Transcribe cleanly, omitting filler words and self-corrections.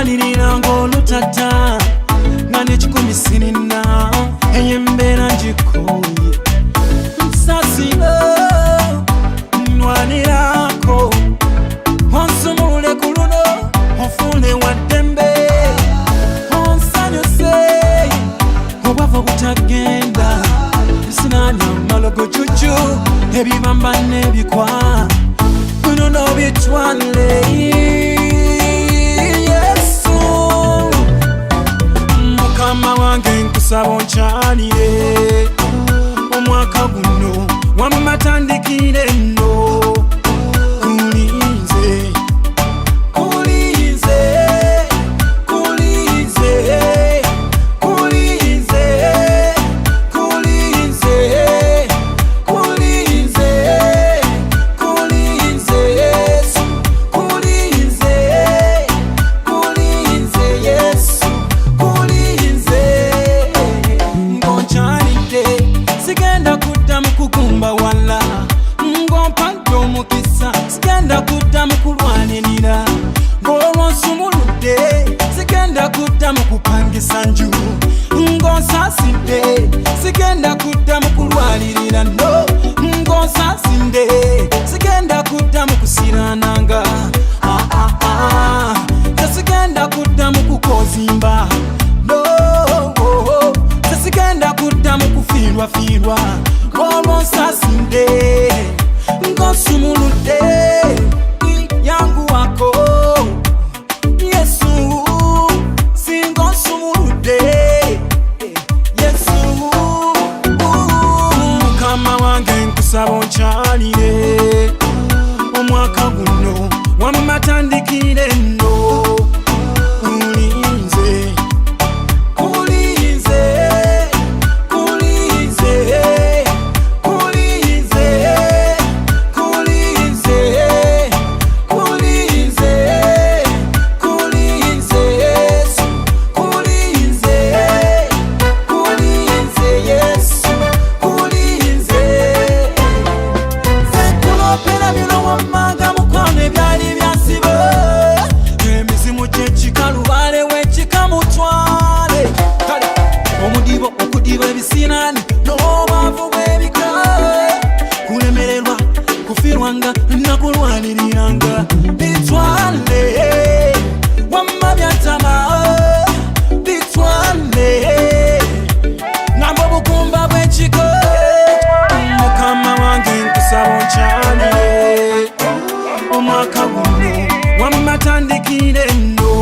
kulwanirira ng'olutata nga n'ekikumi sinina ey'embeera ngikoye nsasiro nnwanirako onsumulule ku luno onfuule wa ddembe onsanyuse obwavu butagenda sinanya malogo juju ebibamba n'ebikwa bino n'obitwale Yesu Mukama wange nkusaba onkyalire omwaka guno wammatandikire nno kulinze kulinze kulinze kulinze kulinze kulinze kulinze Yesu kulinze kulinze Yesu kulinze ngonkyalidde sigenda kuddamu kugumba wala ng'ompadde omukisa sigenda kuddamu kulwanirira ng'olwonsumuludde sigenda kuddamu kupangisa nju ng'onsaasidde sigenda kuddamu kulwalirira no ng'onsaasinde sigenda kuddamu kusirananga tesigenda kuddamu kukozimba no tesigenda kuddamu kufiirwafiirwa ng'olwonsasinde ng'onsumuludde yangu wako Yesu singa onsumuludde Yesu Mukama wange nkusaba onkyalire omwaka guno wammatandikire nno kulinze kulinze kulinze kulinze kulinze kulinze kulinze Yesu kulinze kulinze Yesu kulinze sekulopera bino wammanga mukwano ebyali byasibo emizimu gy'ekikalubaale wekikamutwale kale omudibo okudiba ebisinani n'obwavu bw'ebikale kulemererwa kufiirwanga nakulwaniriranga bitwale wamma byatama bitwale ngamba obukumba bw'ekiko Mukama wange nkusaba onkyalire omwaka guno wammatandikire nno